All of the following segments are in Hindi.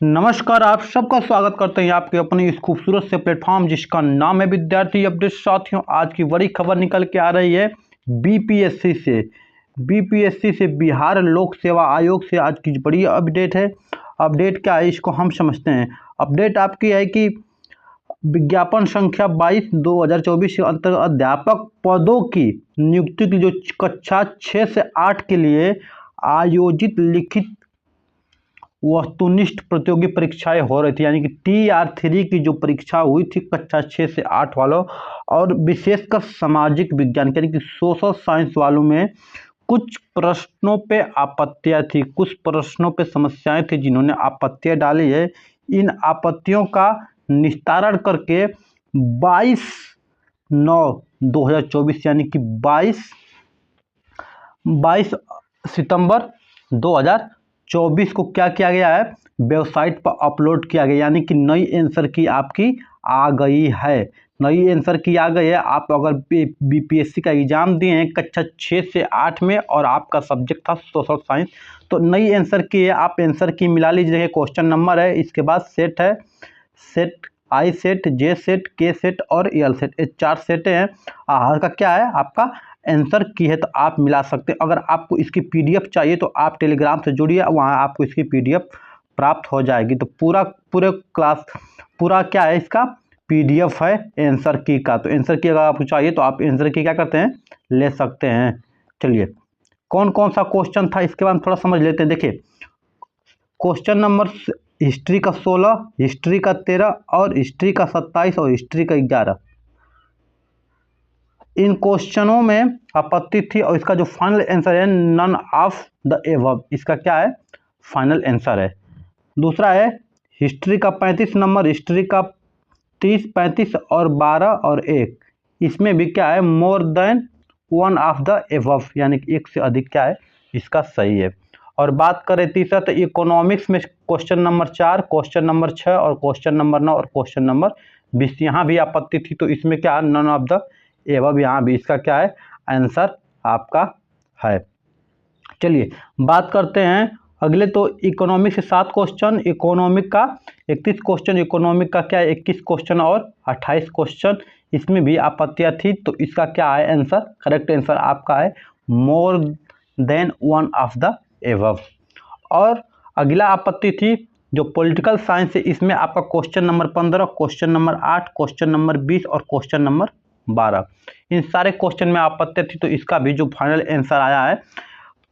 नमस्कार, आप सबका स्वागत करते हैं आपके अपने इस खूबसूरत से प्लेटफॉर्म जिसका नाम है विद्यार्थी अपडेट। साथियों, आज की बड़ी खबर निकल के आ रही है बीपीएससी से बिहार लोक सेवा आयोग से आज की बड़ी अपडेट है। अपडेट क्या है इसको हम समझते हैं। अपडेट आपकी है कि विज्ञापन संख्या 22/2024 के अंतर्गत अध्यापक पदों की नियुक्ति की जो कक्षा 6 से 8 के लिए आयोजित लिखित वस्तुनिष्ठ प्रतियोगी परीक्षाएं हो रही थी, यानी कि TR3 की जो परीक्षा हुई थी कक्षा 6 से 8 वालों और विशेषकर सामाजिक विज्ञान यानी कि सोशल साइंस वालों में कुछ प्रश्नों पे आपत्तियां थी, कुछ प्रश्नों पे समस्याएं थी जिन्होंने आपत्तियां डाली है। इन आपत्तियों का निस्तारण करके 22/9/2024 यानी कि 22 सितंबर 2024 को क्या किया गया है, वेबसाइट पर अपलोड किया गया, यानी कि नई आंसर की आपकी आ गई है। नई आंसर की आ गई है। आप अगर बीपीएससी का एग्जाम दिए हैं कक्षा 6 से 8 में और आपका सब्जेक्ट था सोशल साइंस, तो नई आंसर की है, आप आंसर की मिला लीजिए। क्वेश्चन नंबर है, इसके बाद सेट है, सेट आई सेट, जे सेट, के सेट और एल सेट, ये 4 सेट हैं। आहार का क्या है, आपका आंसर की है तो आप मिला सकते हैं। अगर आपको इसकी पीडीएफ चाहिए तो आप टेलीग्राम से जुड़िए, वहाँ आपको इसकी पीडीएफ प्राप्त हो जाएगी। तो पूरे क्लास पूरा क्या है, इसका पीडीएफ है आंसर की का। तो आंसर की अगर आपको चाहिए तो आप आंसर की क्या करते हैं, ले सकते हैं। चलिए, कौन कौन सा क्वेश्चन था इसके बाद थोड़ा समझ लेते हैं। देखिए, क्वेश्चन नंबर हिस्ट्री का 16, हिस्ट्री का 13 और हिस्ट्री का 27 और हिस्ट्री का 11, इन क्वेश्चनों में आपत्ति थी और इसका जो फाइनल आंसर है नन ऑफ द एबव, इसका क्या है, फाइनल आंसर है। दूसरा है हिस्ट्री का 35 नंबर, हिस्ट्री का 30, 35 और 12 और 1, इसमें भी क्या है, more than one of the above, यानी कि एक से अधिक क्या है, इसका सही है। और बात करें तीसरा तो इकोनॉमिक्स में क्वेश्चन नंबर 4, क्वेश्चन नंबर 6 और क्वेश्चन नंबर 9 और क्वेश्चन नंबर 20, यहाँ भी आपत्ति थी तो इसमें क्या है, नन ऑफ द एबव, यहाँ भी इसका क्या है, आंसर आपका है। चलिए बात करते हैं अगले। तो इकोनॉमिक से 7 क्वेश्चन, इकोनॉमिक का 31 क्वेश्चन, इकोनॉमिक का क्या है 21 क्वेश्चन और 28 क्वेश्चन, इसमें भी आपत्तियां थी तो इसका क्या है आंसर, करेक्ट आंसर आपका है more than one of the above. और अगला आपत्ति थी जो पॉलिटिकल साइंस है, इसमें आपका question number 15, question number 8, question number 20 और क्वेश्चन नंबर 12, इन सारे क्वेश्चन में आपत्ति थी तो इसका भी जो फाइनल आंसर आया है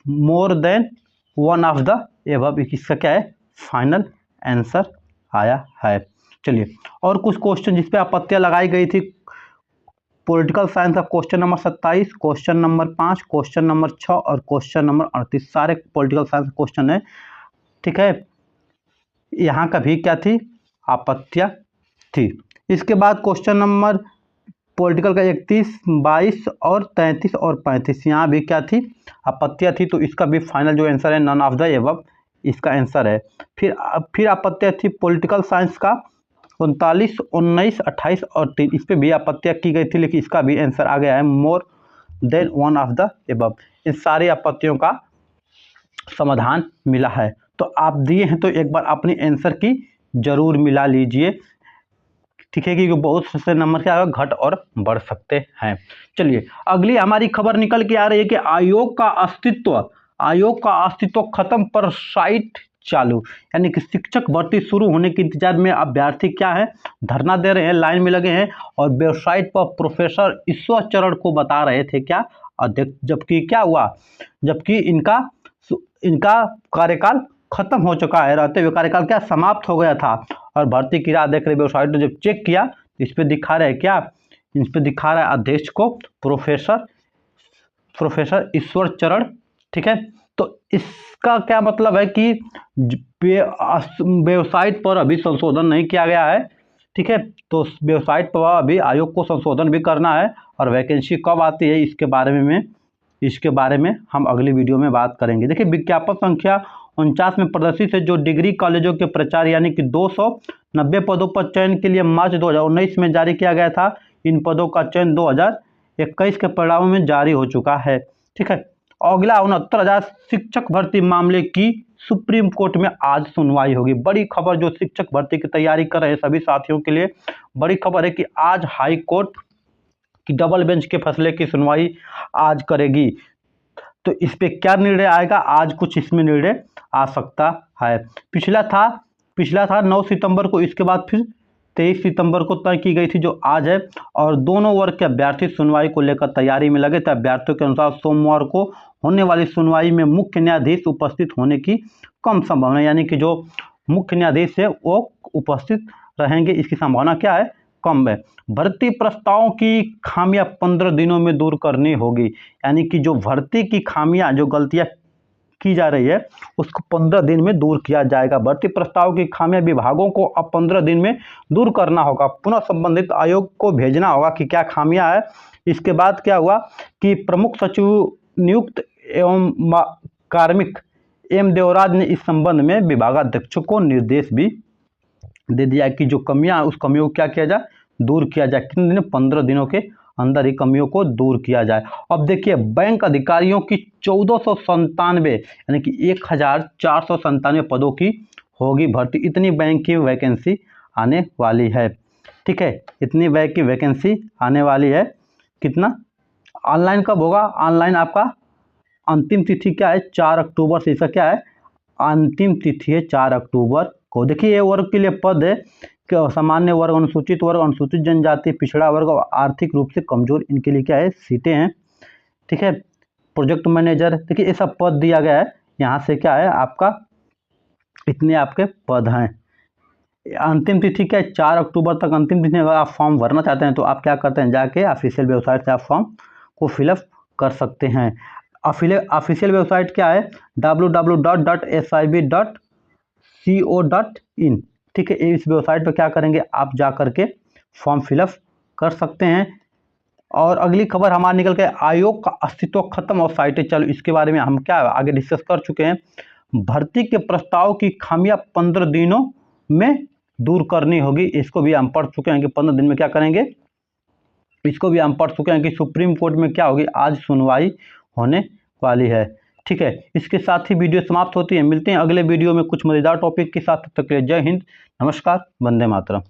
more than one of the above, इसका क्या है, फाइनल आंसर आया है। चलिए, और कुछ क्वेश्चन जिस पे आपत्तियां लगाई गई थी, पॉलिटिकल साइंस का question number 27, question number 5, question number 6 और क्वेश्चन नंबर 38, सारे पॉलिटिकल साइंस क्वेश्चन है, ठीक है। यहाँ का भी क्या थी, आपत्तियां थी। इसके बाद क्वेश्चन नंबर पॉलिटिकल का 31, 22 और 33 और 35, यहाँ भी क्या थी, आपत्तियां थी तो इसका भी फाइनल जो आंसर है नन ऑफ द एबव, इसका आंसर है। फिर आपत्तियां थी पॉलिटिकल साइंस का 39, 19, 28 और 3, इस पर भी आपत्तियां की गई थी लेकिन इसका भी आंसर आ गया है more than one of the above. इन सारी आपत्तियों का समाधान मिला है। तो आप दिए हैं तो एक बार अपनी आंसर की जरूर मिला लीजिए, ठीक है, क्योंकि बहुत से नंबर क्या होगा, घट और बढ़ सकते हैं। चलिए, अगली हमारी खबर निकल के आ रही है कि आयोग का अस्तित्व खत्म पर साइट चालू, यानी कि शिक्षक भर्ती शुरू होने के इंतजार में अभ्यर्थी क्या है, धरना दे रहे हैं, लाइन में लगे हैं और वेबसाइट पर प्रोफेसर ईश्वर चरण को बता रहे थे क्या अध्यक्ष, जबकि क्या हुआ, जबकि इनका कार्यकाल खत्म हो चुका है, रहते हुए कार्यकाल क्या समाप्त हो गया था और भर्ती की राह देख रहे वेबसाइट ने जब चेक किया तो इस पे दिखा रहा है क्या, इस पे दिखा रहा है अध्यक्ष को प्रोफेसर ईश्वर चरण, ठीक है। तो इसका क्या मतलब है कि वेबसाइट पर अभी संशोधन नहीं किया गया है, ठीक है। तो वेबसाइट पर अभी आयोग को संशोधन भी करना है और वैकेंसी कब आती है इसके बारे में हम अगली वीडियो में बात करेंगे। देखिए, विज्ञापन संख्या 49 में प्रदर्शित है जो डिग्री कॉलेजों के प्राचार्य यानी कि 290 पदों पर चयन के लिए मार्च 2019 में जारी किया गया था। इन पदों का चयन 2021 के परिणामों में जारी हो चुका है, ठीक है। अगला 69,000 शिक्षक भर्ती मामले की सुप्रीम कोर्ट में आज सुनवाई होगी। बड़ी खबर जो शिक्षक भर्ती की तैयारी कर रहे हैं सभी साथियों के लिए बड़ी खबर है कि आज हाई कोर्ट की डबल बेंच के फैसले की सुनवाई आज करेगी। तो इस पे क्या निर्णय आएगा, आज कुछ इसमें निर्णय आ सकता है। पिछला था 9 सितंबर को, इसके बाद फिर 23 सितंबर को तय की गई थी जो आज है। और दोनों वर्ग के अभ्यर्थी सुनवाई को लेकर तैयारी में लगे थे। अभ्यर्थियों के अनुसार सोमवार को होने वाली सुनवाई में मुख्य न्यायाधीश उपस्थित होने की कम संभावना, यानी कि जो मुख्य न्यायाधीश है वो उपस्थित रहेंगे, इसकी संभावना क्या है, कम है। भर्ती प्रस्तावों की खामियां 15 दिनों में दूर करनी होगी, यानी कि जो भर्ती की खामियां, जो गलतियां की जा रही है उसको 15 दिन में दूर किया जाएगा। भर्ती प्रस्ताव की खामियां विभागों को अब 15 दिन में दूर करना होगा। पुनः संबंधित आयोग को भेजना होगा कि क्या खामियां है। इसके बाद क्या हुआ कि प्रमुख सचिव नियुक्त एवं कार्मिक एम देवराज ने इस संबंध में विभागाध्यक्षों को निर्देश भी दे दिया कि जो कमियां उस कमियों को क्या किया जाए, दूर किया जाए। कितने दिन, 15 दिनों के अंदर ही कमियों को दूर किया जाए। अब देखिए बैंक अधिकारियों की 1497 यानी कि 1497 पदों की होगी भर्ती। इतनी बैंक की वैकेंसी आने वाली है, ठीक है, इतनी बैंक की वैकेंसी आने वाली है। कितना ऑनलाइन कब होगा, ऑनलाइन आपका अंतिम तिथि क्या है, 4 अक्टूबर से इसका क्या है, अंतिम तिथि है 4 अक्टूबर को। देखिए ये वर्ग के लिए पद है कि सामान्य वर्ग, अनुसूचित वर्ग, अनुसूचित जनजाति, पिछड़ा वर्ग और आर्थिक रूप से कमजोर, इनके लिए क्या है, सीटें हैं, ठीक है। प्रोजेक्ट मैनेजर, देखिए ये सब पद दिया गया है। यहाँ से क्या है आपका, इतने आपके पद हैं। अंतिम तिथि क्या है, 4 अक्टूबर तक अंतिम तिथि। अगर आप फॉर्म भरना चाहते हैं तो आप क्या करते हैं, जाके ऑफिशियल वेबसाइट से आप फॉर्म को फिलअप कर सकते हैं। ऑफिशियल वेबसाइट क्या है, www.sib.co.in, ठीक है। इस वेबसाइट पर क्या करेंगे, आप जा करके फॉर्म फिलअप कर सकते हैं। और अगली खबर हमारे निकल के, आयोग का अस्तित्व खत्म और साइटें चालू, इसके बारे में हम क्या आगे डिस्कस कर चुके हैं। भर्ती के प्रस्ताव की खामियां 15 दिनों में दूर करनी होगी, इसको भी हम पढ़ चुके हैं कि 15 दिन में क्या करेंगे, इसको भी हम पढ़ चुके हैं कि सुप्रीम कोर्ट में क्या होगी, आज सुनवाई होने वाली है, ठीक है। इसके साथ ही वीडियो समाप्त होती है। मिलते हैं अगले वीडियो में कुछ मजेदार टॉपिक के साथ। तब तक के लिए जय हिंद, नमस्कार, वंदे मातरम।